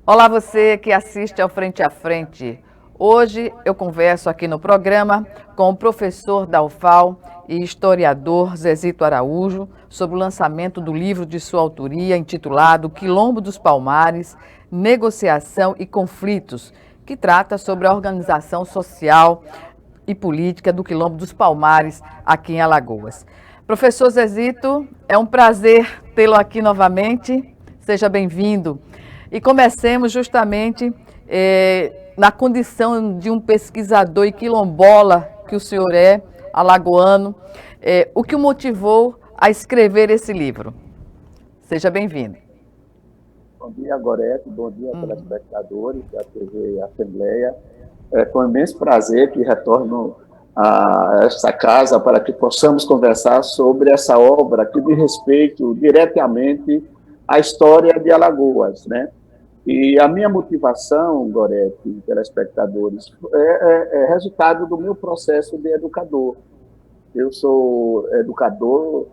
Olá, você que assiste ao Frente a Frente. Hoje eu converso aqui no programa com o professor da UFAL e historiador Zezito Araújo sobre o lançamento do livro de sua autoria intitulado Quilombo dos Palmares, Negociação e Conflitos, que trata sobre a organização social e política do Quilombo dos Palmares aqui em Alagoas. Professor Zezito, é um prazer tê-lo aqui novamente. Seja bem-vindo. E comecemos justamente na condição de um pesquisador e quilombola que o senhor é, alagoano, o que o motivou a escrever esse livro. Seja bem-vindo. Bom dia, Gorete. Bom dia, telespectadores da TV Assembleia. É com imenso prazer que retorno a esta casa para que possamos conversar sobre essa obra que diz respeito diretamente à história de Alagoas, né? E a minha motivação, Gorete e telespectadores, é resultado do meu processo de educador. Eu sou educador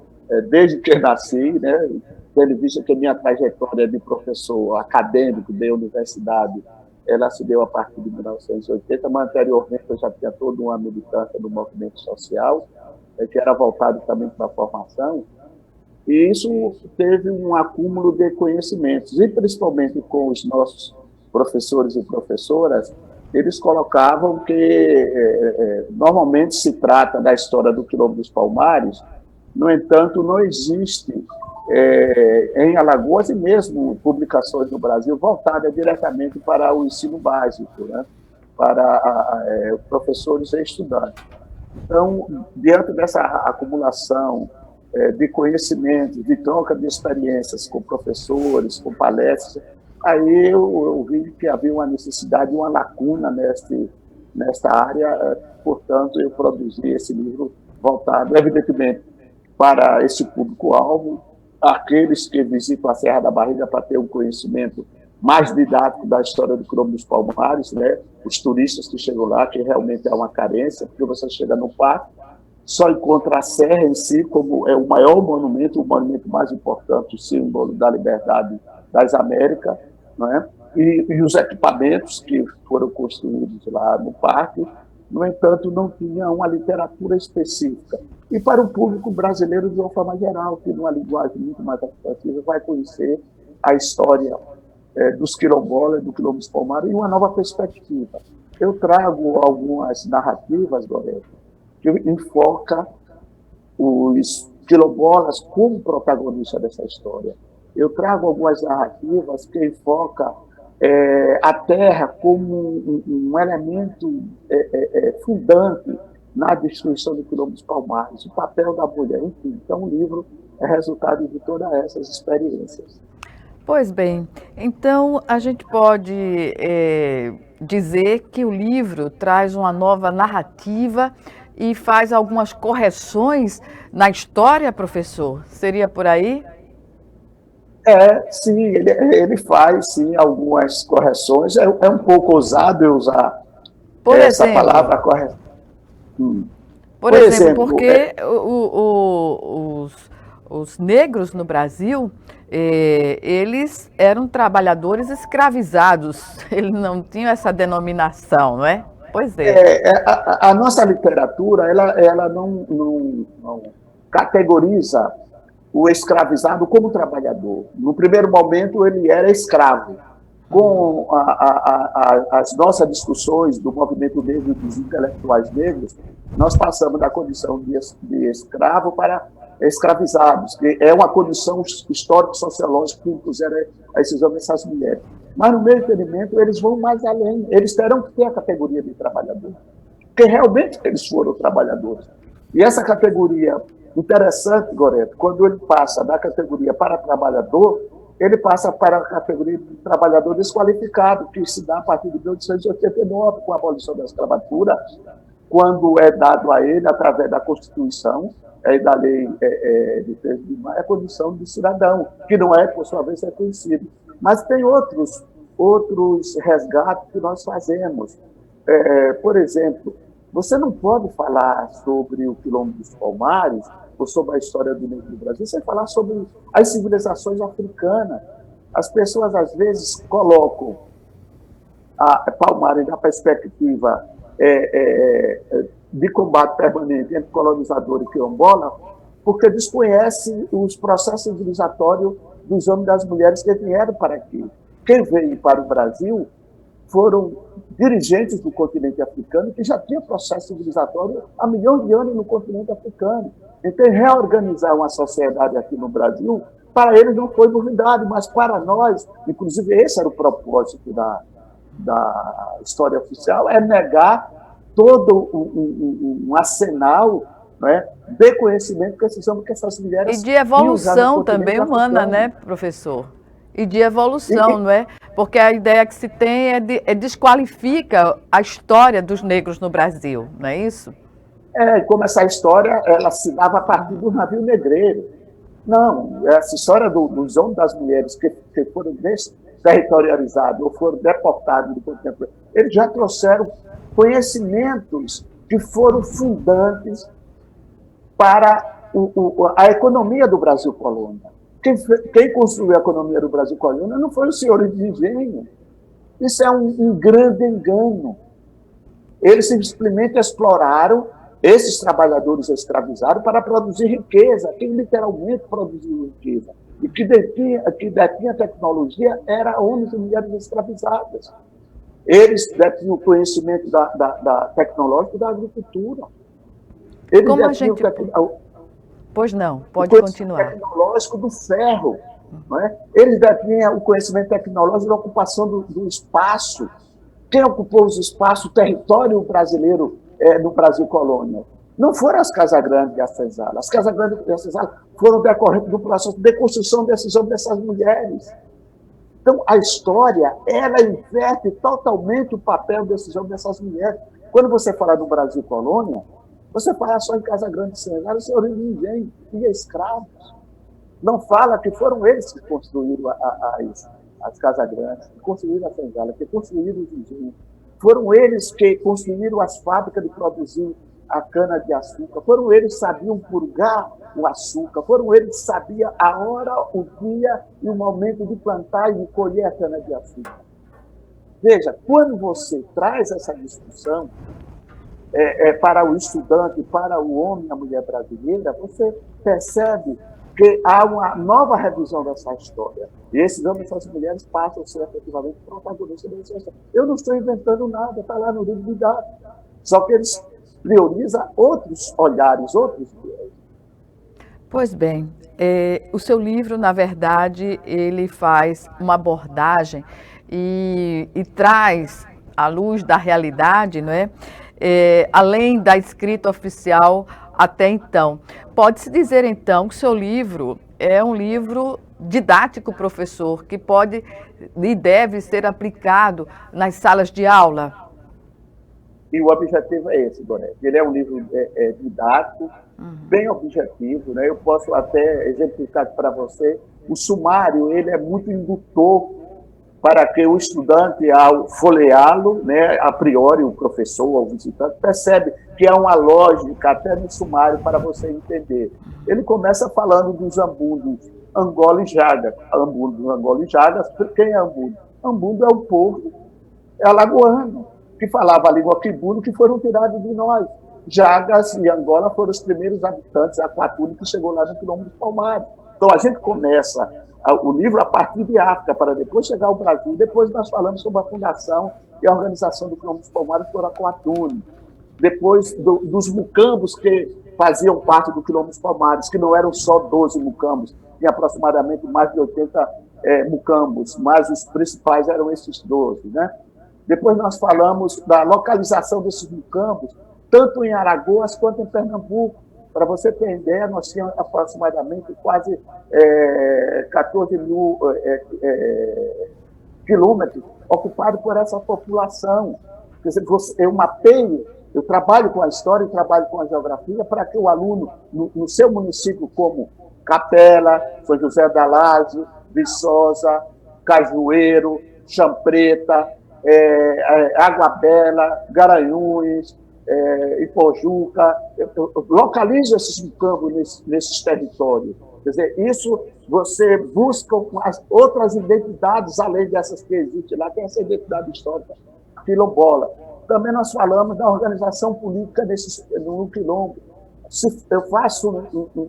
desde que nasci, né? Tendo visto que a minha trajetória de professor acadêmico de universidade, ela se deu a partir de 1980, mas anteriormente eu já tinha toda uma militância do movimento social, que era voltado também para a formação, e isso teve um acúmulo de conhecimentos, e principalmente com os nossos professores e professoras, eles colocavam que normalmente se trata da história do Quilombo dos Palmares, no entanto, não existe em Alagoas e mesmo publicações no Brasil voltadas diretamente para o ensino básico, né? Para professores e estudantes. Então, diante dessa acumulação de conhecimentos, de troca de experiências com professores, com palestras, aí eu vi que havia uma necessidade, uma lacuna nesta área, portanto, eu produzi esse livro voltado, evidentemente, para esse público-alvo, aqueles que visitam a Serra da Barriga para ter um conhecimento mais didático da história do Quilombo dos Palmares, né? Os turistas que chegam lá, que realmente é uma carência, porque você chega no parque, só encontra a serra em si como é o maior monumento, o monumento mais importante, o símbolo da liberdade das Américas, não é? E os equipamentos que foram construídos lá no parque, no entanto, não tinha uma literatura específica. E para o público brasileiro, de uma forma geral, que numa linguagem muito mais atrativa, vai conhecer a história dos quilombolas, do Quilombo dos Palmares, e uma nova perspectiva. Eu trago algumas narrativas, Goreto, que enfoca os quilombolas como protagonistas dessa história. Eu trago algumas narrativas que enfocam a terra como um elemento fundante na destruição do Quilombo dos Palmares, o papel da mulher, enfim. Então, o livro é resultado de todas essas experiências. Pois bem, então a gente pode dizer que o livro traz uma nova narrativa e faz algumas correções na história, professor? Seria por aí? Sim, ele faz sim algumas correções. É um pouco ousado eu usar Por essa exemplo, palavra correção. por Por exemplo, exemplo, porque os negros no Brasil, eles eram trabalhadores escravizados, eles não tinham essa denominação, não é? Pois é. a nossa literatura ela não categoriza o escravizado como trabalhador. No primeiro momento, ele era escravo. Com as nossas discussões do movimento negro e dos intelectuais negros, nós passamos da condição de escravo para escravizados, que é uma condição histórico-sociológica que impuseram a esses homens e essas mulheres. Mas no meu entendimento, eles vão mais além. Eles terão que ter a categoria de trabalhador, porque realmente eles foram trabalhadores. E essa categoria, interessante, Goreto, quando ele passa da categoria para trabalhador, ele passa para a categoria de trabalhador desqualificado, que se dá a partir de 1889, com a abolição da escravatura, quando é dado a ele, através da Constituição e da lei de 13 de maio, a condição de cidadão, que não é, por sua vez, reconhecido. Mas tem outros resgates que nós fazemos. Por exemplo, você não pode falar sobre o Quilombo dos Palmares ou sobre a história do negro do Brasil sem falar sobre as civilizações africanas. As pessoas, às vezes, colocam a Palmares na perspectiva de combate permanente entre colonizador e quilombola, porque desconhece os processos civilizatórios dos homens e das mulheres que vieram para aqui. Quem veio para o Brasil foram dirigentes do continente africano que já tinham processo civilizatório há milhões de anos no continente africano. Então, reorganizar uma sociedade aqui no Brasil, para eles não foi novidade, mas para nós, inclusive esse era o propósito da história oficial, é negar todo um arsenal, né, de conhecimento que esses homens, que essas mulheres... E de evolução também humana, né, professor? E de evolução, não é? Porque a ideia que se tem desqualifica a história dos negros no Brasil, não é isso? Como essa história ela se dava a partir do navio negreiro. Não, essa história dos homens e das mulheres que foram desterritorializados ou foram deportados do contemporâneo, eles já trouxeram conhecimentos que foram fundantes para a economia do Brasil colônia. Quem construiu a economia do Brasil colônia não foi os senhores de engenho. Isso é um grande engano. Eles simplesmente exploraram esses trabalhadores escravizados para produzir riqueza. Quem literalmente produziu riqueza e que detinha tecnologia era homens e mulheres escravizadas. Eles detinham o conhecimento da tecnológico da agricultura. Eles como a gente... Pois não, pode continuar. O tecnológico do ferro. Não é? Eles detinham o conhecimento tecnológico da ocupação do espaço. Quem ocupou os espaços, o território brasileiro no Brasil colônia? Não foram as Casas Grandes e a Senzala. As Casas Grandes e a Senzala foram decorrentes do processo de construção desses homens e dessas mulheres. Então, a história, ela inverte totalmente o papel desses homens e dessas mulheres. Quando você fala do Brasil colônia, você fala só em Casa Grande e Senzala, senhores de ninguém, e escravos. Não fala que foram eles que construíram as Casas Grandes, que construíram a Senzala, que construíram os engenhos. Foram eles que construíram as fábricas de produzir a cana-de-açúcar. Foram eles que sabiam purgar o açúcar. Foram eles que sabiam a hora, o dia e o momento de plantar e de colher a cana-de-açúcar. Veja, quando você traz essa discussão para o estudante, para o homem e a mulher brasileira, você percebe que há uma nova revisão dessa história. E esses homens e essas mulheres passam a ser efetivamente protagonistas dessa história. Eu não estou inventando nada, está lá no livro de dados. Só que eles priorizam outros olhares, outros viés. Pois bem, o seu livro, na verdade, ele faz uma abordagem e traz à luz da realidade, não é? Além da escrita oficial até então. Pode-se dizer, então, que o seu livro é um livro didático, professor, que pode e deve ser aplicado nas salas de aula? E o objetivo é esse, Gorete. Ele é um livro didático, bem objetivo, né? Eu posso até exemplificar para você. O sumário ele é muito indutor para que o estudante, ao folheá-lo, né, a priori, o professor ou o visitante, percebe que há uma lógica até no sumário para você entender. Ele começa falando dos ambundos, Angola e Jaga. Ambundo, Angola e Jaga, quem é Ambundo? Ambundo é o povo alagoano, que falava a língua quibuno, que foram tirados de nós. Jagas e Angola foram os primeiros habitantes aquatúnicos que chegou lá no quilômetro dos Palmares. Então, a gente começa o livro a partir de África, para depois chegar ao Brasil. Depois nós falamos sobre a fundação e a organização do quilômetro dos Palmares por Aquatune. Depois dos mucambos que faziam parte do quilômetro dos Palmares, que não eram só 12 mucambos, tinha aproximadamente mais de 80 mucambos, mas os principais eram esses 12, né? Depois nós falamos da localização desses mucambos, tanto em Alagoas quanto em Pernambuco. Para você ter ideia, nós tínhamos aproximadamente quase 14 mil quilômetros ocupados por essa população. Quer dizer, eu mapeio, eu trabalho com a história e trabalho com a geografia para que o aluno, no seu município, como Capela, São José da Laje, Viçosa, Cajueiro, Champreta, Água Bela, Garanhuns, Ipojuca, localiza esses mucambos nesses territórios. Quer dizer, isso você busca outras identidades além dessas que existem lá, tem essa identidade histórica quilombola. Também nós falamos da organização política no quilombo. Eu faço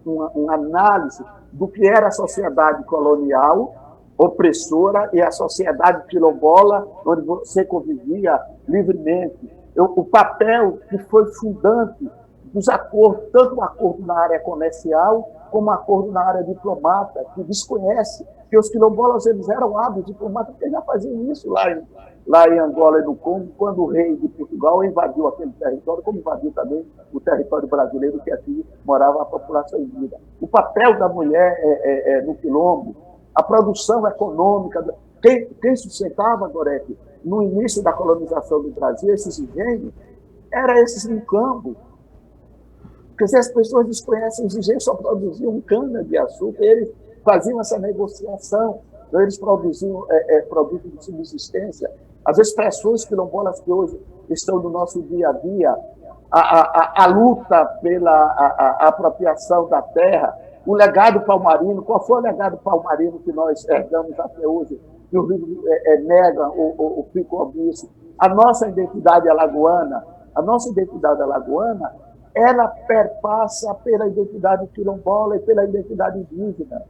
uma análise do que era a sociedade colonial, opressora, e a sociedade quilombola, onde você convivia livremente. O papel que foi fundante dos acordos, tanto o acordo na área comercial, como o acordo na área diplomata, que desconhece que os quilombolas eles eram hábeis diplomatas, porque já faziam isso lá em Angola e no Congo, quando o rei de Portugal invadiu aquele território, como invadiu também o território brasileiro, que aqui morava a população indígena. O papel da mulher no quilombo, a produção econômica, quem sustentava, Gorete, no início da colonização do Brasil, esses engenhos, eram esses mucambos. Quer dizer, as pessoas desconhecem, os engenhos só produziam cana-de-açúcar, eles faziam essa negociação, então eles produziam produtos de subsistência. As expressões quilombolas que hoje estão no nosso dia a dia, a luta pela apropriação da terra, o legado palmarino, qual foi o legado palmarino que nós herdamos até hoje, que o livro nega ou fica omisso? A nossa identidade alagoana, ela perpassa pela identidade quilombola e pela identidade indígena.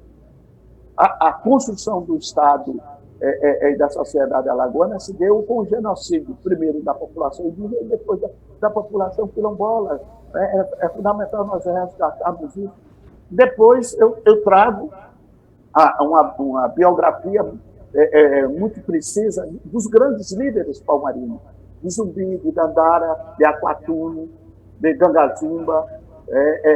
A construção do Estado e da sociedade alagoana se deu com o genocídio, primeiro da população indígena e depois da população quilombola. É fundamental nós resgatarmos isso. Depois eu trago uma biografia muito precisa dos grandes líderes palmarinos, de Zumbi, de Dandara, de Aquatuno, de Gangazumba.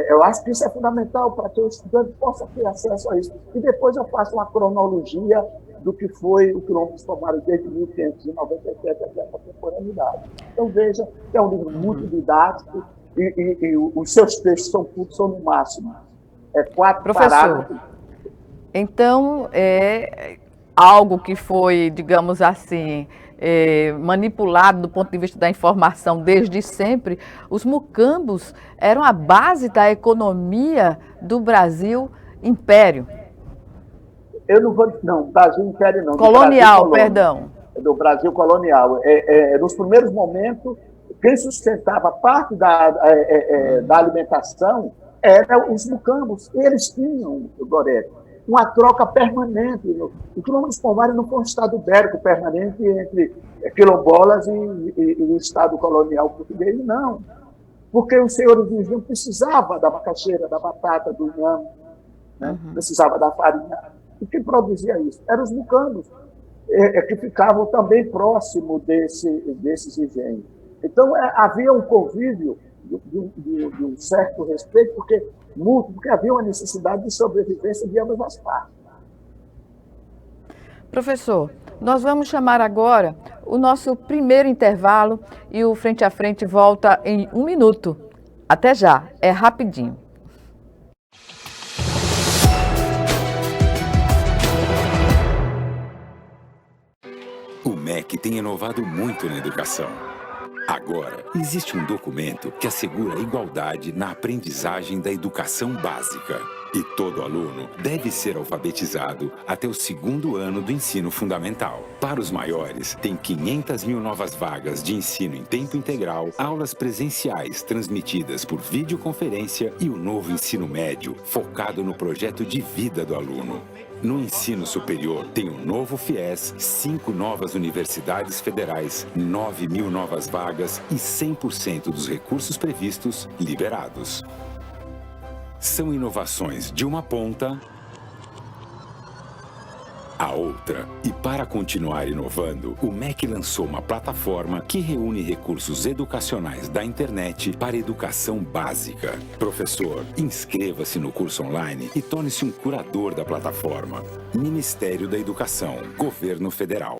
Eu acho que isso é fundamental para que o estudante possa ter acesso a isso. E depois eu faço uma cronologia do que foi o quilombo dos Palmares desde 1597 até a contemporaneidade. Então, veja que é um livro muito didático e os seus textos são no máximo 4 parágrafos. Então, algo que foi, digamos assim, manipulado do ponto de vista da informação desde sempre, os mucambos eram a base da economia do Brasil Império. Eu não vou... Não, Brasil Império não. Colonial, perdão. Do Brasil colonial. Nos primeiros momentos, quem sustentava parte da alimentação eram os mucambos. Eles tinham, Gorete, uma troca permanente. O quilombo dos Palmares não foi um estado ibérico permanente entre quilombolas e o estado colonial português, não. Porque os senhores indígenas precisavam da macaxeira, da batata, do inhame, né? Precisava da farinha. E quem produzia isso? Eram os mucambos, que ficavam também próximo desses engenhos. Então, havia um convívio de um certo respeito, porque havia uma necessidade de sobrevivência de ambas as partes. Professor, nós vamos chamar agora o nosso primeiro intervalo e o Frente a Frente volta em 1 minuto. Até já, é rapidinho. O MEC tem inovado muito na educação. Agora, existe um documento que assegura a igualdade na aprendizagem da educação básica. E todo aluno deve ser alfabetizado até o 2º ano do ensino fundamental. Para os maiores, tem 500 mil novas vagas de ensino em tempo integral, aulas presenciais transmitidas por videoconferência e o novo ensino médio, focado no projeto de vida do aluno. No ensino superior, tem um novo FIES, 5 novas universidades federais, 9 mil novas vagas e 100% dos recursos previstos liberados. São inovações de uma ponta à outra. E para continuar inovando, o MEC lançou uma plataforma que reúne recursos educacionais da internet para educação básica. Professor, inscreva-se no curso online e torne-se um curador da plataforma. Ministério da Educação, Governo Federal.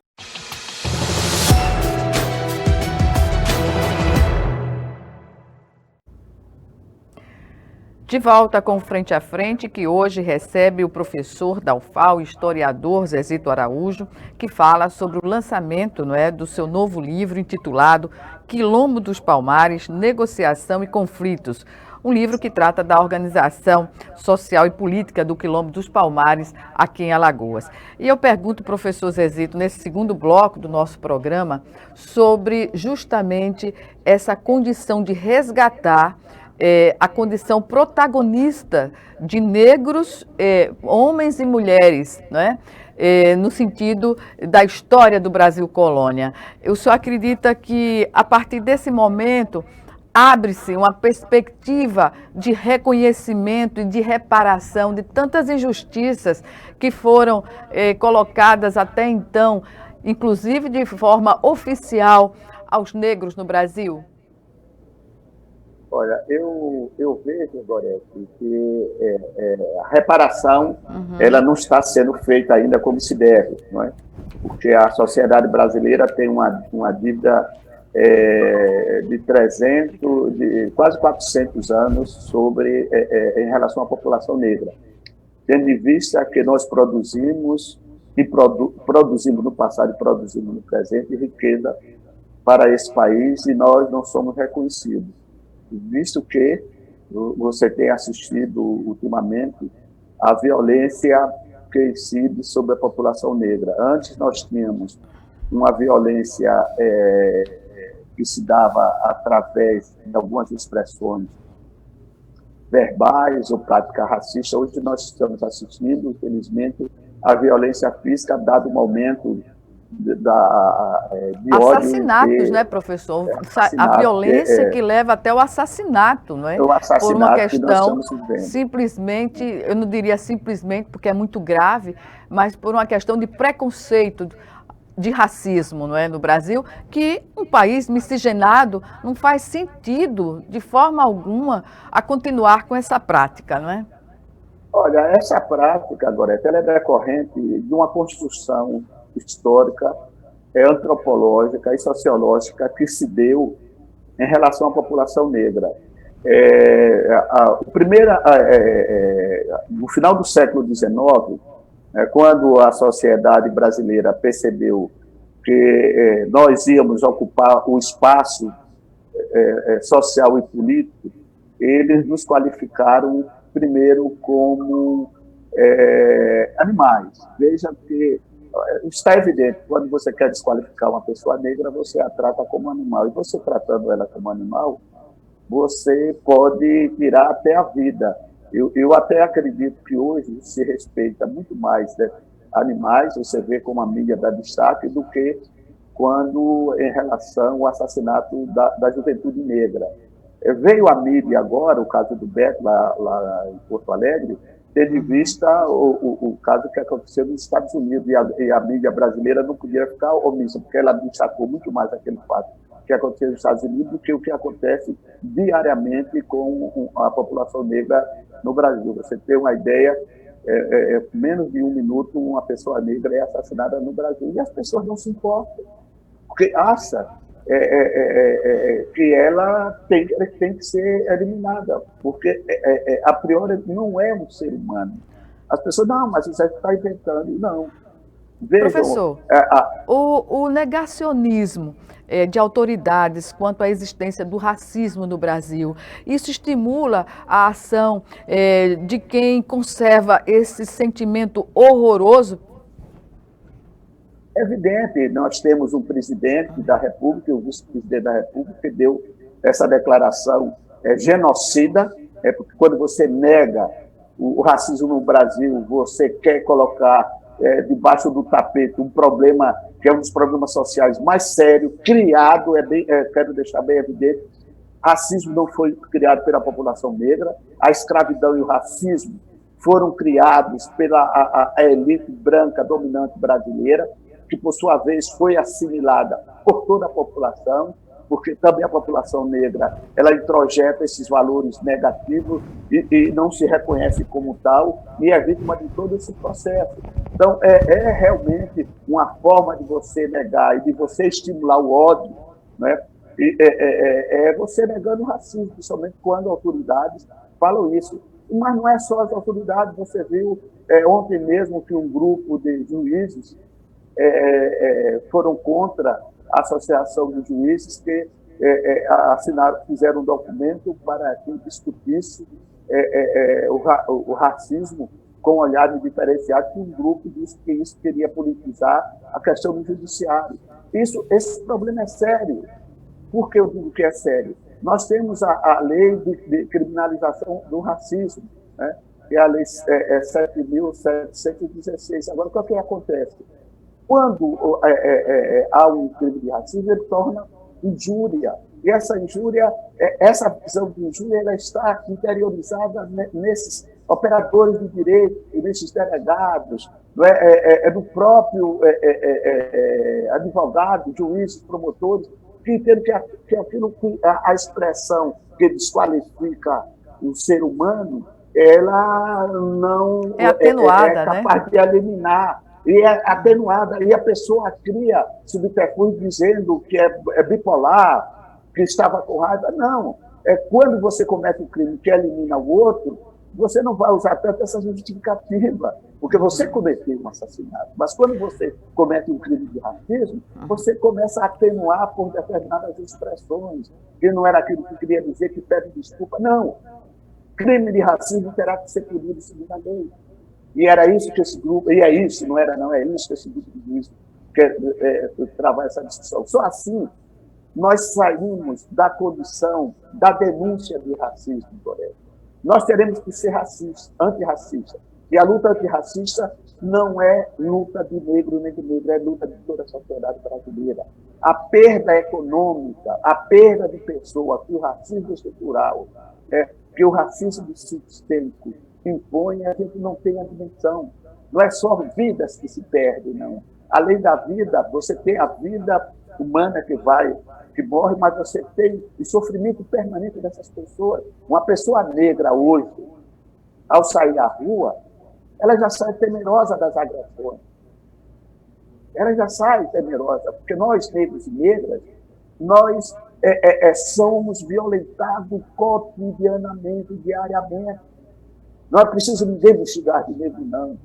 De volta com Frente a Frente, que hoje recebe o professor da UFAL, historiador Zezito Araújo, que fala sobre o lançamento, do seu novo livro intitulado Quilombo dos Palmares, Negociação e Conflitos. Um livro que trata da organização social e política do Quilombo dos Palmares aqui em Alagoas. E eu pergunto ao professor Zezito, nesse segundo bloco do nosso programa, sobre justamente essa condição de resgatar a condição protagonista de negros, homens e mulheres, no sentido da história do Brasil colônia. O senhor acredita que, a partir desse momento, abre-se uma perspectiva de reconhecimento e de reparação de tantas injustiças que foram colocadas até então, inclusive de forma oficial, aos negros no Brasil? Olha, eu vejo, Gorete, que a reparação ela não está sendo feita ainda como se deve, não é? Porque a sociedade brasileira tem uma dívida de quase 400 anos em relação à população negra, tendo em vista que nós produzimos no passado e produzimos no presente riqueza para esse país e nós não somos reconhecidos. Visto que você tem assistido ultimamente a violência que incide sobre a população negra. Antes nós tínhamos uma violência que se dava através de algumas expressões verbais ou prática racista. Hoje nós estamos assistindo, infelizmente, a violência física, dado um aumento de assassinatos, ódio, professor? A violência que leva até o assassinato, não é? O assassinato por uma questão que simplesmente, eu não diria simplesmente porque é muito grave, mas por uma questão de preconceito, de racismo, não é, no Brasil, que um país miscigenado não faz sentido de forma alguma a continuar com essa prática, não é? Olha, essa prática, agora, ela é decorrente de uma construção histórica, antropológica e sociológica que se deu em relação à população negra. No final do século XIX, quando a sociedade brasileira percebeu que nós íamos ocupar o espaço social e político, eles nos qualificaram primeiro como animais. Veja que está evidente, quando você quer desqualificar uma pessoa negra, você a trata como animal. E você tratando ela como animal, você pode tirar até a vida. Eu até acredito que hoje se respeita muito mais animais, você vê como a mídia dá destaque, do que quando em relação ao assassinato da juventude negra. Veio a mídia agora, o caso do Beto, lá em Porto Alegre, tendo em vista o caso que aconteceu nos Estados Unidos, e a mídia brasileira não podia ficar omissa, porque ela destacou muito mais aquele fato que aconteceu nos Estados Unidos do que o que acontece diariamente com a população negra no Brasil. Você tem uma ideia, menos de um minuto uma pessoa negra é assassinada no Brasil, e as pessoas não se importam, porque acham que ela tem que ser eliminada, porque a priori não é um ser humano. As pessoas, não, mas você está inventando. Não. Vejam, professor, o negacionismo de autoridades quanto à existência do racismo no Brasil, isso estimula a ação de quem conserva esse sentimento horroroso? É evidente, nós temos um presidente da República e um vice-presidente da República que deu essa declaração genocida, porque quando você nega o racismo no Brasil, você quer colocar debaixo do tapete um problema que é um dos problemas sociais mais sérios, criado, quero deixar bem evidente, racismo não foi criado pela população negra, a escravidão e o racismo foram criados pela a elite branca dominante brasileira, que, por sua vez, foi assimilada por toda a população, porque também a população negra ela introjeta esses valores negativos e não se reconhece como tal, e é vítima de todo esse processo. Então, é realmente uma forma de você negar e de você estimular o ódio, né? É você negando o racismo, principalmente quando autoridades falam isso. Mas não é só as autoridades. Você viu ontem mesmo que um grupo de juízes foram contra a Associação de Juízes que assinaram, fizeram um documento para que discutisse o racismo com olhares diferenciados, que um grupo disse que isso queria politizar a questão do judiciário. Esse problema é sério. Por que eu digo que é sério? Nós temos a lei de criminalização do racismo, né? Que é a lei 7.716. Agora, o que acontece? Quando há um crime de racismo, ele torna injúria. E essa injúria, essa visão de injúria, ela está interiorizada nesses operadores de direito, nesses delegados, no próprio advogado, juízes, promotores, que entendem que aquilo que a expressão que desqualifica o ser humano, ela não é atenuada, é capaz de eliminar. E é atenuada, e a pessoa cria subterfúgio dizendo que é bipolar, que estava com raiva. Não, quando você comete um crime que elimina o outro, você não vai usar tanto essa justificativa, porque você cometeu um assassinato. Mas quando você comete um crime de racismo, você começa a atenuar por determinadas expressões, que não era aquilo que queria dizer, que pede desculpa. Não, crime de racismo terá que ser punido segundo a lei. E era isso que esse grupo, e é isso, não era não, é isso que esse grupo de juízes quer travar essa discussão. Só assim nós saímos da condição da denúncia de racismo, Gorete. Nós teremos que ser antirracista. E a luta antirracista não é luta de negro nem de negro, é luta de toda a sociedade brasileira. A perda econômica, a perda de pessoa que o racismo estrutural, que o racismo sistêmico impõe, a gente não tem a dimensão. Não é só vidas que se perdem, não. Além da vida, você tem a vida humana que morre, mas você tem o sofrimento permanente dessas pessoas. Uma pessoa negra hoje, ao sair à rua, ela já sai temerosa das agressões. Ela já sai temerosa, porque nós, negros e negras, nós somos violentados cotidianamente, diariamente. Não é preciso ninguém me xingar de negro, não.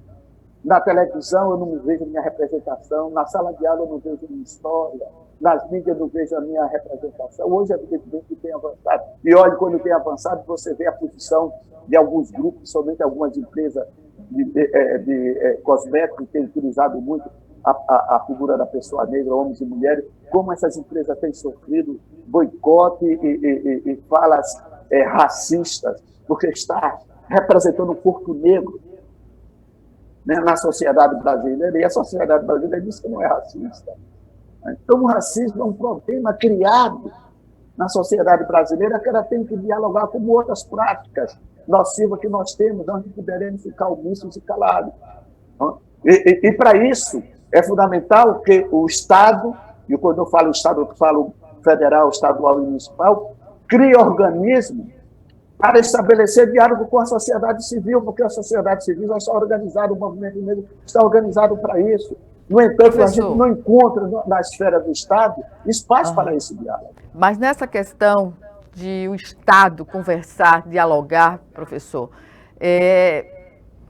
Na televisão eu não vejo minha representação, na sala de aula eu não vejo minha história, nas mídias eu não vejo a minha representação. Hoje, evidentemente, que tem avançado. E olha, quando tem avançado, você vê a posição de alguns grupos, somente algumas empresas de cosméticos que têm utilizado muito a figura da pessoa negra, homens e mulheres, como essas empresas têm sofrido boicote e falas racistas, porque está representando um corpo negro, né, na sociedade brasileira, e a sociedade brasileira diz que não é racista. Então, o racismo é um problema criado na sociedade brasileira que ela tem que dialogar com outras práticas nocivas que nós temos, nós não poderemos ficar omissos e calados. E para isso, é fundamental que o Estado, e quando eu falo Estado, eu falo federal, estadual e municipal, crie organismos para estabelecer diálogo com a sociedade civil, porque a sociedade civil já está organizada, o movimento negro está organizado para isso. No entanto, professor, a gente não encontra na esfera do Estado espaço para esse diálogo. Mas nessa questão de o Estado conversar, dialogar, professor,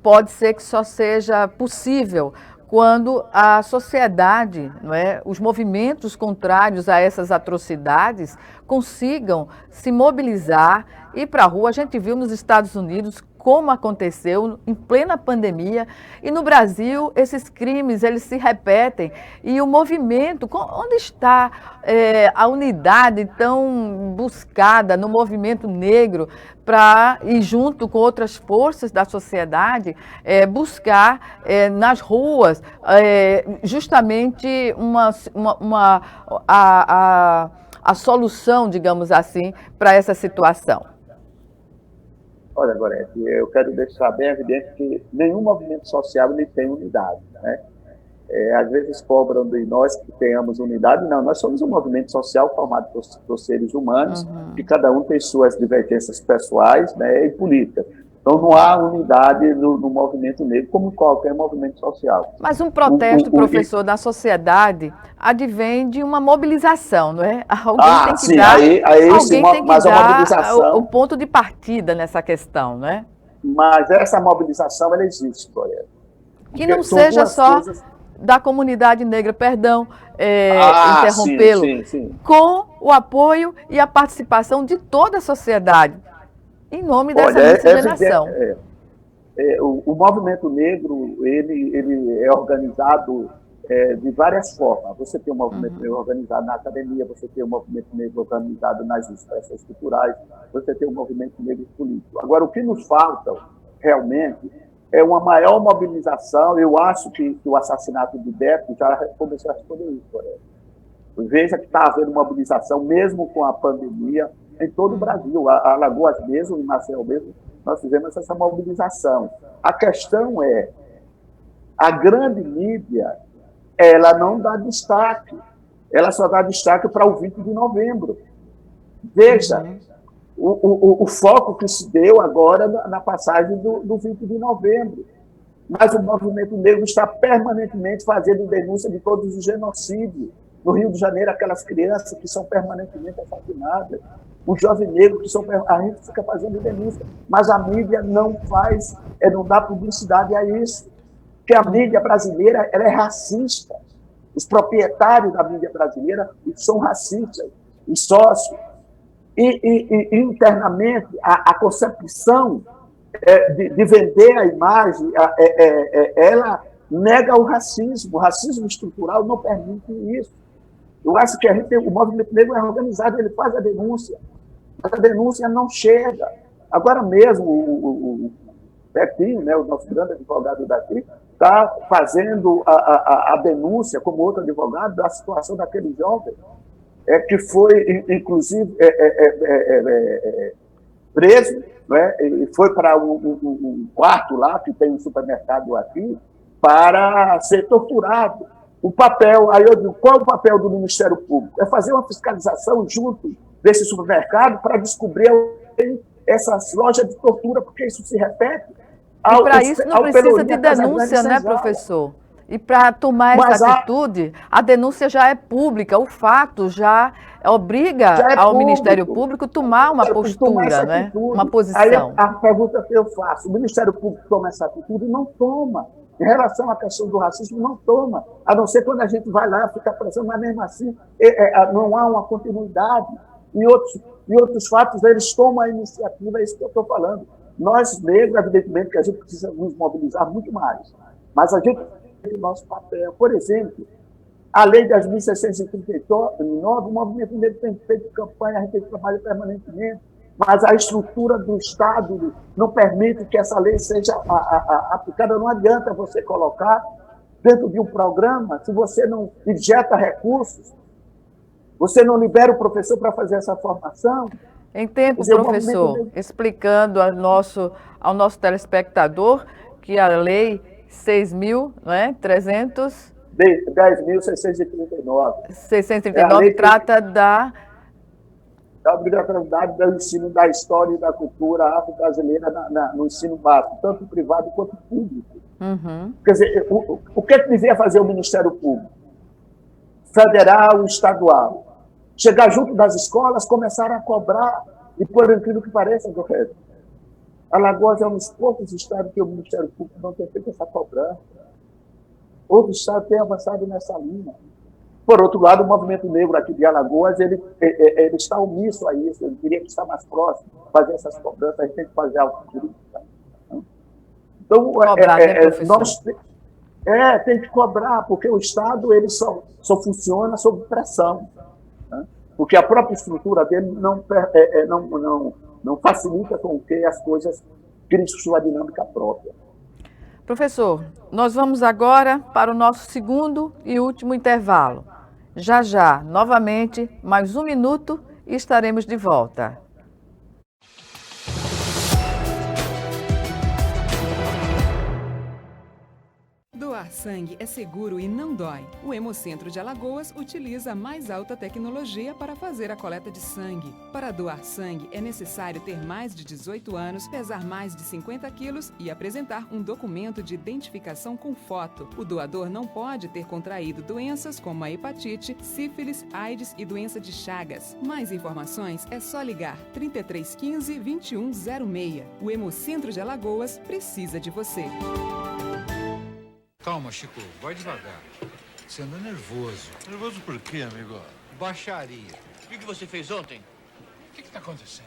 pode ser que só seja possível quando a sociedade, não é, os movimentos contrários a essas atrocidades consigam se mobilizar e ir para a rua. A gente viu nos Estados Unidos como aconteceu em plena pandemia, e no Brasil esses crimes eles se repetem, e o movimento, onde está a unidade tão buscada no movimento negro para, e junto com outras forças da sociedade, buscar nas ruas justamente a solução, digamos assim, para essa situação? Olha, Gorete, eu quero deixar bem evidente que nenhum movimento social ele tem unidade, né? Às vezes cobram de nós que tenhamos unidade. Não, nós somos um movimento social formado por seres humanos, que cada um tem suas divergências pessoais, né, e políticas. Então, não há unidade no movimento negro, como em qualquer movimento social. Mas um protesto, professor, da sociedade advém de uma mobilização, não é? Alguém tem que sim, dar, sim, mas a mobilização... o ponto de partida nessa questão, não é? Mas essa mobilização, ela existe, Goiás. Que não seja só coisas... da comunidade negra, perdão, interrompê-lo, sim. Com o apoio e a participação de toda a sociedade, em nome dessa miscigenação. O movimento negro, ele é organizado de várias formas. Você tem um movimento negro organizado na academia, você tem um movimento negro organizado nas expressões culturais, você tem um movimento negro político. Agora, o que nos falta, realmente, é uma maior mobilização. Eu acho que o assassinato de Beto já começou a responder isso. Veja que está havendo mobilização, mesmo com a pandemia, em todo o Brasil. A Alagoas mesmo, em Maceió mesmo, nós fizemos essa mobilização. A questão é, a grande mídia, ela não dá destaque. Ela só dá destaque para o 20 de novembro. Veja, o foco que se deu agora na passagem do 20 de novembro. Mas o movimento negro está permanentemente fazendo denúncia de todos os genocídios. No Rio de Janeiro, aquelas crianças que são permanentemente assassinadas, os jovens negros que são... A gente fica fazendo denúncia, mas a mídia não faz, não dá publicidade a isso. Porque a mídia brasileira, ela é racista. Os proprietários da mídia brasileira são racistas, os sócios. E internamente, a concepção de vender a imagem, ela nega o racismo. O racismo estrutural não permite isso. Eu acho que o movimento negro é organizado, ele faz a denúncia, mas a denúncia não chega. Agora mesmo, o Betinho, né, o nosso grande advogado daqui, está fazendo a denúncia, como outro advogado, da situação daquele jovem, que foi, inclusive, preso, né, e foi para um quarto lá, que tem um supermercado aqui, para ser torturado. O papel, aí eu digo, qual é o papel do Ministério Público? É fazer uma fiscalização junto desse supermercado para descobrir essas lojas de tortura, porque isso se repete. E para isso não precisa de denúncia, né, professor? E para tomar essa atitude, a denúncia já é pública, o fato já obriga ao Ministério Público tomar uma postura, né? Uma posição. Aí a pergunta que eu faço, o Ministério Público toma essa atitude? Não toma. Em relação à questão do racismo, não toma. A não ser quando a gente vai lá, fica pressão, mas mesmo assim não há uma continuidade. E outros fatos, eles tomam a iniciativa, é isso que eu estou falando. Nós, negros, evidentemente, que a gente precisa nos mobilizar muito mais. Mas a gente tem o nosso papel. Por exemplo, a Lei 10.639, o movimento negro tem feito campanha, a gente tem trabalho permanentemente, mas a estrutura do Estado não permite que essa lei seja aplicada. Não adianta você colocar dentro de um programa, se você não injeta recursos, você não libera o professor para fazer essa formação. Em tempo, professor, explicando ao nosso telespectador que a lei 6.300... 10.639. 639 trata da obrigatoriedade do ensino da história e da cultura afro-brasileira no ensino básico, tanto privado quanto público. Quer dizer, o que devia fazer o Ministério Público? Federal e estadual. Chegar junto das escolas, começar a cobrar, e por incrível que pareça, correto. Alagoas é um dos poucos estados que o Ministério Público não tem feito essa cobrança. Outros estados têm avançado nessa linha. Por outro lado, o movimento negro aqui de Alagoas, ele está omisso a isso, ele queria estar mais próximo, fazer essas cobranças, a gente tem que fazer autocrítica. Então, tem que cobrar, porque o Estado ele só funciona sob pressão, né? Porque a própria estrutura dele não facilita com que as coisas criem sua dinâmica própria. Professor, nós vamos agora para o nosso segundo e último intervalo. Já, novamente, mais um minuto e estaremos de volta. Do Doar sangue é seguro e não dói. O Hemocentro de Alagoas utiliza a mais alta tecnologia para fazer a coleta de sangue. Para doar sangue, é necessário ter mais de 18 anos, pesar mais de 50 quilos e apresentar um documento de identificação com foto. O doador não pode ter contraído doenças como a hepatite, sífilis, AIDS e doença de Chagas. Mais informações é só ligar 3315 2106. O Hemocentro de Alagoas precisa de você. Calma, Chico, vai devagar. Você anda nervoso. Nervoso por quê, amigo? Baixaria. O que você fez ontem? O que tá acontecendo?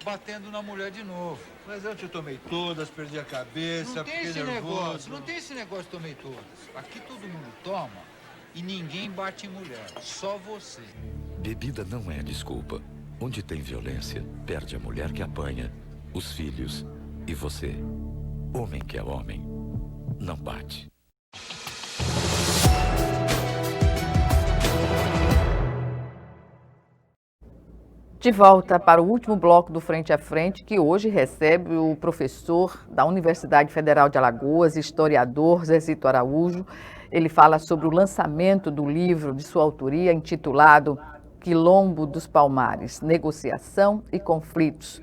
Batendo na mulher de novo. Mas eu te tomei todas, perdi a cabeça, Não tem fiquei esse nervoso. negócio, não tem esse negócio de tomei todas. Aqui todo mundo toma e ninguém bate em mulher, só você. Bebida não é desculpa. Onde tem violência, perde a mulher que apanha, os filhos e você. Homem que é homem, não bate. De volta para o último bloco do Frente a Frente, que hoje recebe o professor da Universidade Federal de Alagoas, historiador Zezito Araújo. Ele fala sobre o lançamento do livro de sua autoria, intitulado Quilombo dos Palmares, Negociação e Conflitos.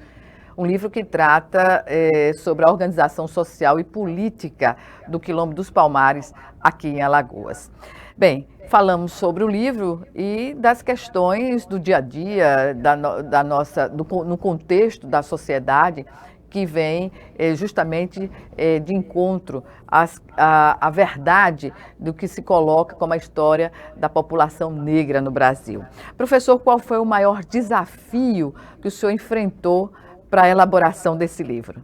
Um livro que trata sobre a organização social e política do Quilombo dos Palmares aqui em Alagoas. Bem, falamos sobre o livro e das questões do dia a dia, no contexto da sociedade, que vem justamente de encontro à verdade do que se coloca como a história da população negra no Brasil. Professor, qual foi o maior desafio que o senhor enfrentou para a elaboração desse livro?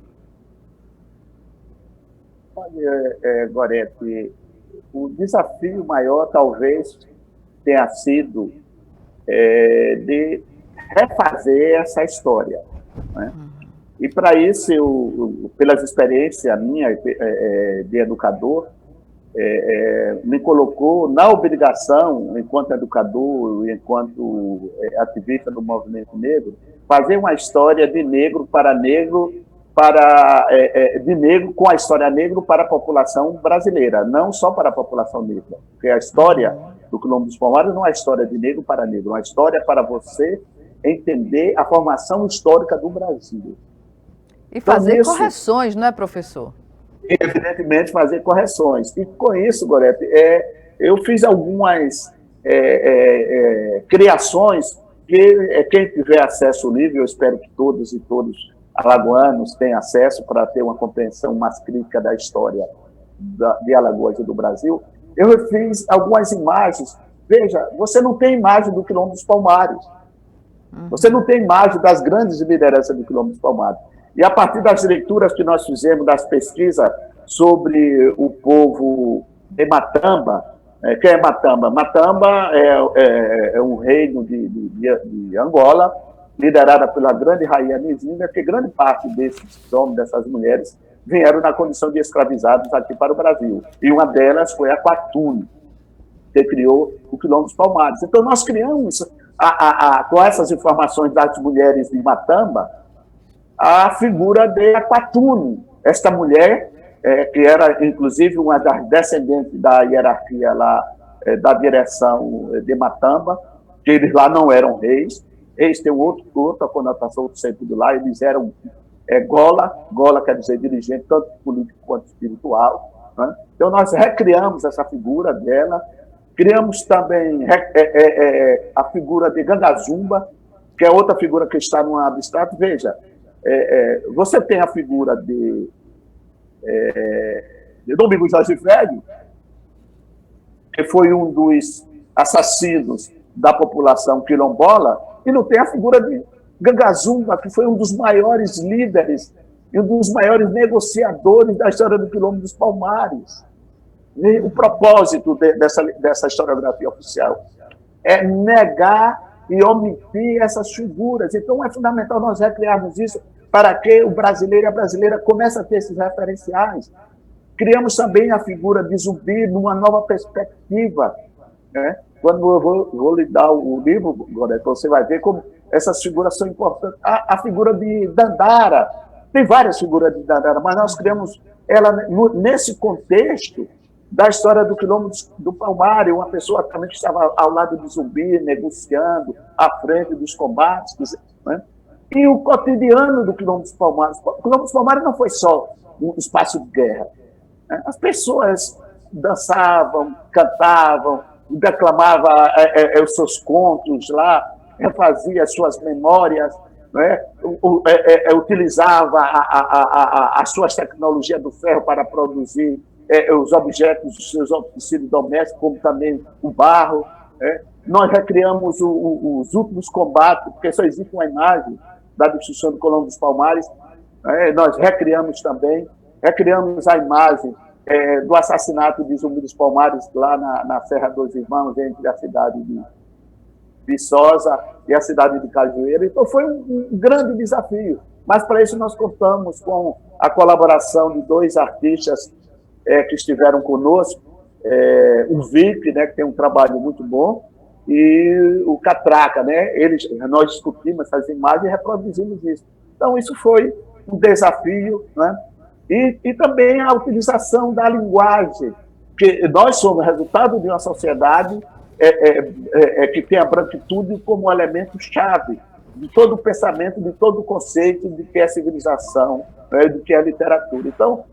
Olha, Gorete, o desafio maior talvez tenha sido de refazer essa história, né? E para isso, pelas experiências minha de educador, me colocou na obrigação, enquanto educador, enquanto ativista do movimento negro, fazer uma história de negro, de negro com a história negro para a população brasileira, não só para a população negra. Porque a história do Quilombo dos Palmares não é uma história de negro para negro, é uma história para você entender a formação histórica do Brasil. E fazer então, correções, não é, professor? Evidentemente, fazer correções. E com isso, Gorete, eu fiz algumas criações que quem tiver acesso ao livro, eu espero que todos e todos alagoanos tenham acesso para ter uma compreensão mais crítica da história de Alagoas e do Brasil. Eu fiz algumas imagens. Veja, você não tem imagem do Quilombo dos Palmares. Você não tem imagem das grandes lideranças do Quilombo dos Palmares. E a partir das leituras que nós fizemos, das pesquisas sobre o povo de Matamba, quem é Matamba? Matamba é um reino de Angola, liderada pela grande rainha Nizina, que grande parte desses homens, dessas mulheres, vieram na condição de escravizados aqui para o Brasil. E uma delas foi a Quatune, que criou o Quilombo dos Palmares. Então, nós criamos, com essas informações das mulheres de Matamba, a figura de Aquatune, esta mulher, que era, inclusive, uma das descendentes da hierarquia lá, da direção de Matamba, que eles lá não eram reis. Eles têm outra conotação, outro sentido lá, eles eram gola quer dizer dirigente, tanto político quanto espiritual, né? Então, nós recriamos essa figura dela, criamos também a figura de Gangazumba, que é outra figura que está no abstrato. Veja, você tem a figura de Domingos Jorge Velho, que foi um dos assassinos da população quilombola, e não tem a figura de Gangazumba, que foi um dos maiores líderes e um dos maiores negociadores da história do Quilombo dos Palmares. E o propósito dessa historiografia oficial é negar e omitir essas figuras. Então, é fundamental nós recriarmos isso para que o brasileiro e a brasileira comecem a ter esses referenciais. Criamos também a figura de Zumbi numa nova perspectiva, né? Quando eu vou lhe dar o livro, Gorete, você vai ver como essas figuras são importantes. A figura de Dandara, tem várias figuras de Dandara, mas nós criamos ela nesse contexto da história do quilombo do Palmares, uma pessoa também que estava ao lado do Zumbi, negociando, à frente dos combates, né? E o cotidiano do quilombo dos Palmares. O quilombo dos Palmares não foi só um espaço de guerra, né? As pessoas dançavam, cantavam, declamavam os seus contos lá, refazia as suas memórias, né? Utilizava as suas tecnologias do ferro para produzir os objetos dos seus utensílios domésticos, como também o barro. Nós recriamos os últimos combates, porque só existe uma imagem da destruição do Quilombo dos Palmares. Nós recriamos também, recriamos a imagem do assassinato de Zumbi dos Palmares lá na Serra dos Irmãos, entre a cidade de Viçosa e a cidade de Cajueiro. Então foi um grande desafio, mas para isso nós contamos com a colaboração de 2 artistas que estiveram conosco, o Vic, né, que tem um trabalho muito bom, e o Catraca, né? Nós discutimos essas imagens e reproduzimos isso. Então isso foi um desafio, né? E também a utilização da linguagem, que nós somos resultado de uma sociedade que tem a branquitude como elemento-chave de todo o pensamento, de todo o conceito de que é civilização, né, de que é literatura. Então,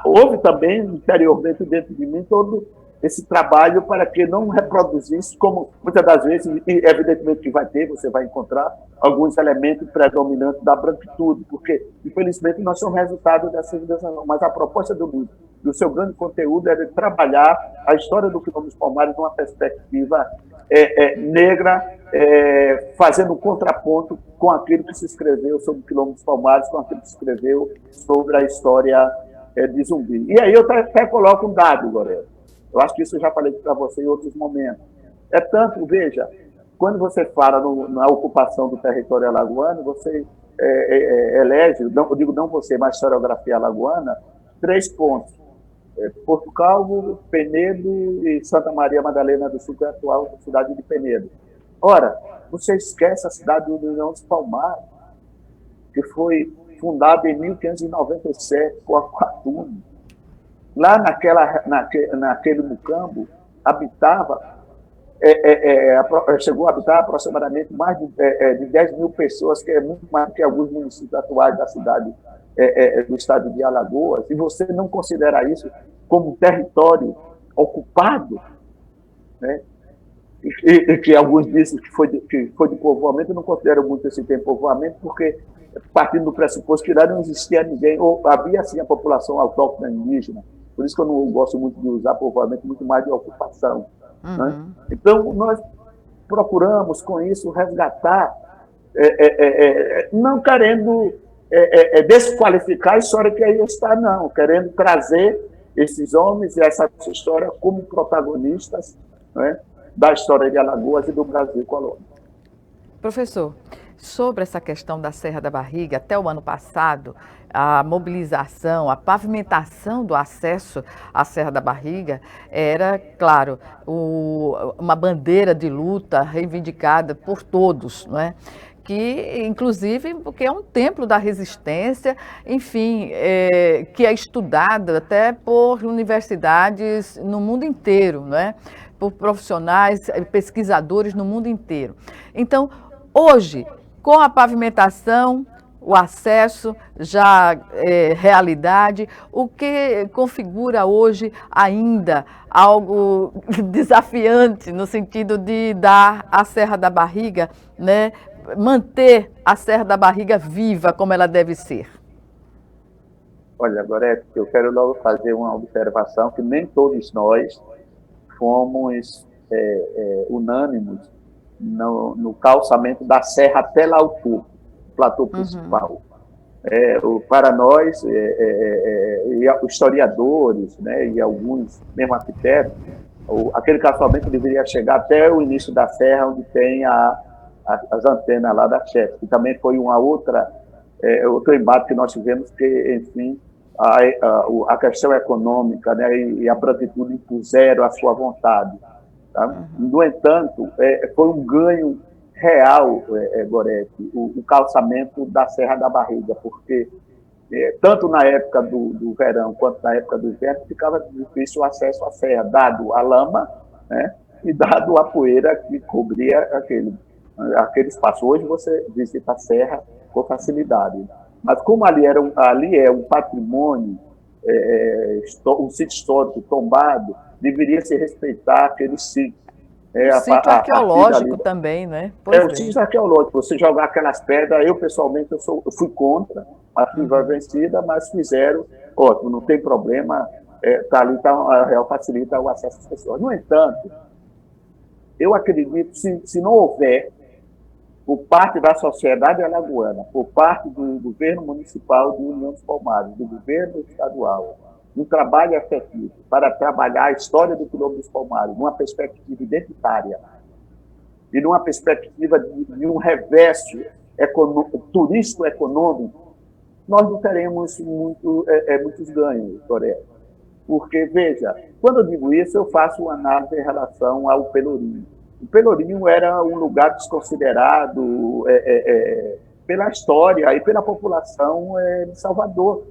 houve também, interiormente, dentro de mim, todo esse trabalho para que não reproduzisse, como muitas das vezes, e evidentemente que vai ter, você vai encontrar alguns elementos predominantes da branquitude, porque, infelizmente, nós somos resultado dessa civilização. Mas a proposta do livro, do seu grande conteúdo, é de trabalhar a história do Quilombo dos Palmares numa perspectiva negra, fazendo um contraponto com aquilo que se escreveu sobre o Quilombo dos Palmares, com aquilo que se escreveu sobre a história de Zumbi. E aí eu até coloco um dado, Goré. Eu acho que isso eu já falei para você em outros momentos. Tanto, veja, quando você fala na ocupação do território alagoano, você elege, eu digo não você, mas a historiografia alagoana, 3 pontos. Porto Calvo, Penedo e Santa Maria Madalena do Sul, que é a atual cidade de Penedo. Ora, você esquece a cidade de União dos Palmares, que foi fundada em 1597 por Aquatume. Lá naquele mucambo, chegou a habitar aproximadamente mais de 10 mil pessoas, que é muito mais que alguns municípios atuais da cidade do estado de Alagoas, e você não considera isso como um território ocupado, né? E que alguns dizem que foi de povoamento. Eu não considero muito esse tempo povoamento, porque partindo do pressuposto que lá não existia ninguém, ou havia sim a população autóctona indígena. Por isso que eu não gosto muito de usar povoamento, muito mais de ocupação. Né? Então, nós procuramos, com isso, resgatar, não querendo desqualificar a história que aí está, não, querendo trazer esses homens e essa história como protagonistas, né, da história de Alagoas e do Brasil colônia. Professor, sobre essa questão da Serra da Barriga, até o ano passado, a mobilização, a pavimentação do acesso à Serra da Barriga era, claro, uma bandeira de luta reivindicada por todos, não é? Que, inclusive, porque é um templo da resistência, enfim, que é estudado até por universidades no mundo inteiro, não é? Por profissionais, pesquisadores no mundo inteiro. Então, hoje, com a pavimentação, o acesso já é realidade, o que configura hoje ainda algo desafiante no sentido de dar a Serra da Barriga, né, manter a Serra da Barriga viva como ela deve ser? Olha, Gorete, eu quero logo fazer uma observação que nem todos nós fomos unânimes no calçamento da serra até lá ao topo, o platô principal. Para nós, e historiadores, né, e alguns, mesmo arquitetos, aquele calçamento deveria chegar até o início da serra, onde tem as antenas lá da Chef, que também foi outro embate que nós tivemos, que, enfim, a questão econômica, né, e a branquitude impuseram a sua vontade. Tá? No entanto, foi um ganho real, Gorete, o calçamento da Serra da Barriga, porque tanto na época do verão quanto na época do inverno, ficava difícil o acesso à serra, dado a lama, né, e dado a poeira que cobria aquele espaço. Hoje você visita a serra com facilidade. Mas como ali é um patrimônio, um sítio histórico tombado, deveria se respeitar aquele sítio. Sítio arqueológico também, né? O sítio arqueológico, você jogar aquelas pedras, eu pessoalmente eu fui contra, a FIVA vencida, mas fizeram, ótimo, não tem problema, tá ali, a Real facilita o acesso às pessoas. No entanto, eu acredito, se não houver, por parte da sociedade alagoana, por parte do governo municipal de União dos Palmares, do governo estadual, um trabalho efetivo para trabalhar a história do Quilombo dos Palmares numa perspectiva identitária e numa perspectiva de um reverso turístico-econômico, nós não teremos muitos ganhos, Toré. Porque, veja, quando eu digo isso, eu faço uma análise em relação ao Pelourinho. O Pelourinho era um lugar desconsiderado pela história e pela população de Salvador.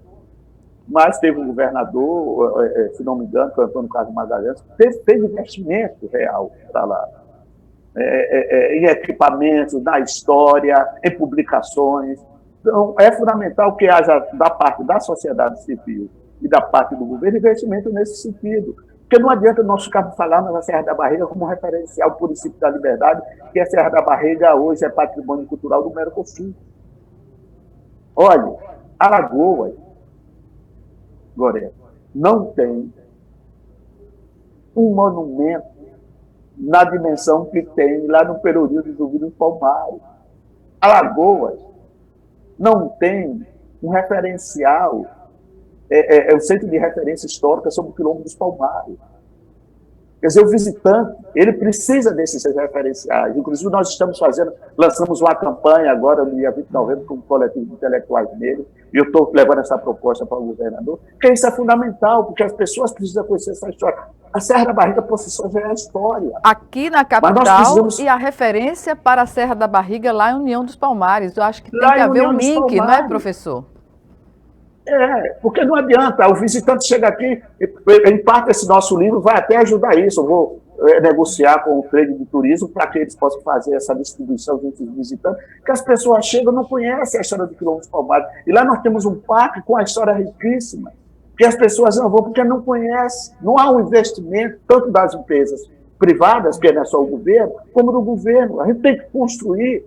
Mas teve um governador, se não me engano, que é o Antônio Carlos Magalhães, fez investimento real para lá. Em equipamentos, na história, em publicações. Então, é fundamental que haja, da parte da sociedade civil e da parte do governo, investimento nesse sentido. Porque não adianta nós ficarmos falando na Serra da Barriga como referencial ao princípio da liberdade, que a Serra da Barriga hoje é patrimônio cultural do Mercosul. Olha, Alagoas, Goré, não tem um monumento na dimensão que tem lá no Pelourinho do Zumbi dos Palmares. Alagoas não tem um referencial, um centro de referência histórica sobre o Quilombo dos Palmares. Quer dizer, o visitante, ele precisa desses referenciais. Inclusive, nós lançamos uma campanha agora, no dia 20 de novembro, com o coletivo de intelectuais negros, e eu estou levando essa proposta para o governador, porque isso é fundamental, porque as pessoas precisam conhecer essa história. A Serra da Barriga, por si só, já é a história. Aqui na capital, e a referência para a Serra da Barriga lá em União dos Palmares. Eu acho que tem que haver um link, não é, professor? Porque não adianta, o visitante chega aqui, em parte esse nosso livro vai até ajudar isso. Eu vou negociar com o trade de turismo para que eles possam fazer essa distribuição entre os visitantes, que as pessoas chegam e não conhecem a história do Quilombo dos Palmares. E lá nós temos um parque com a história riquíssima, que as pessoas não vão porque não conhecem. Não há um investimento, tanto das empresas privadas, que não é só o governo, como do governo. A gente tem que construir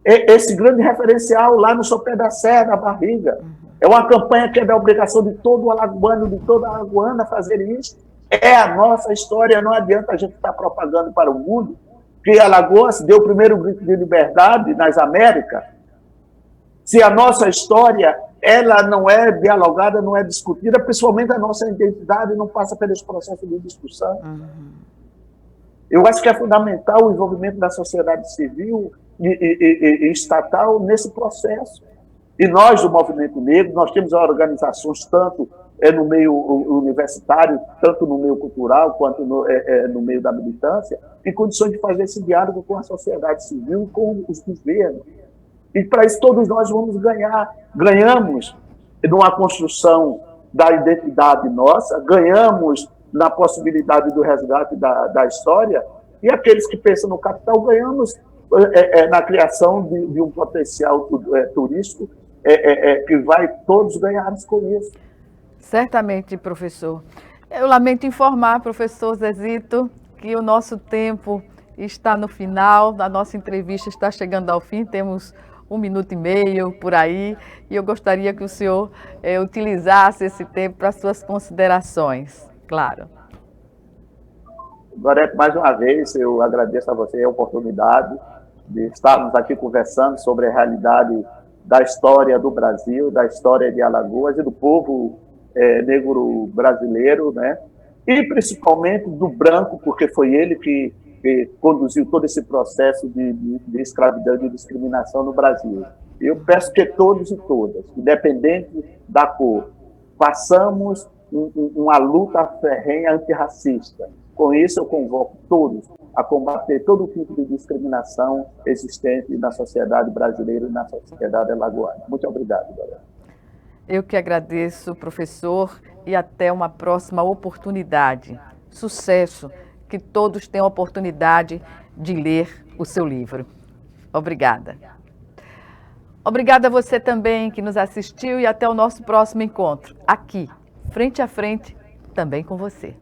esse grande referencial lá no sopé da Serra da Barriga. É uma campanha que é da obrigação de todo alagoano, de toda alagoana fazer isso. É a nossa história, não adianta a gente estar propagando para o mundo que Alagoas deu o primeiro grito de liberdade nas Américas. Se a nossa história ela não é dialogada, não é discutida, principalmente a nossa identidade não passa por esse processo de discussão. Eu acho que é fundamental o envolvimento da sociedade civil e estatal nesse processo. E nós, do Movimento Negro, nós temos organizações tanto no meio universitário, tanto no meio cultural, quanto no meio da militância, em condições de fazer esse diálogo com a sociedade civil e com os governos. E para isso todos nós vamos ganhar. Ganhamos numa construção da identidade nossa, ganhamos na possibilidade do resgate da história, e aqueles que pensam no capital ganhamos na criação de um potencial turístico que vai todos ganharmos com isso. Certamente, professor. Eu lamento informar, professor Zezito, que o nosso tempo está no final, a nossa entrevista está chegando ao fim, temos 1 minuto e meio por aí, e eu gostaria que o senhor utilizasse esse tempo para suas considerações, claro. Gorete, mais uma vez, eu agradeço a você a oportunidade de estarmos aqui conversando sobre a realidade da história do Brasil, da história de Alagoas e do povo negro brasileiro, né? E principalmente do branco, porque foi ele que conduziu todo esse processo de escravidão e de discriminação no Brasil. Eu peço que todos e todas, independente da cor, façamos uma luta ferrenha antirracista. Com isso, eu convoco todos a combater todo tipo de discriminação existente na sociedade brasileira e na sociedade alagoana. Muito obrigado, galera. Eu que agradeço, professor, e até uma próxima oportunidade. Sucesso, que todos tenham a oportunidade de ler o seu livro. Obrigada. Obrigada a você também que nos assistiu e até o nosso próximo encontro, aqui, frente a frente, também com você.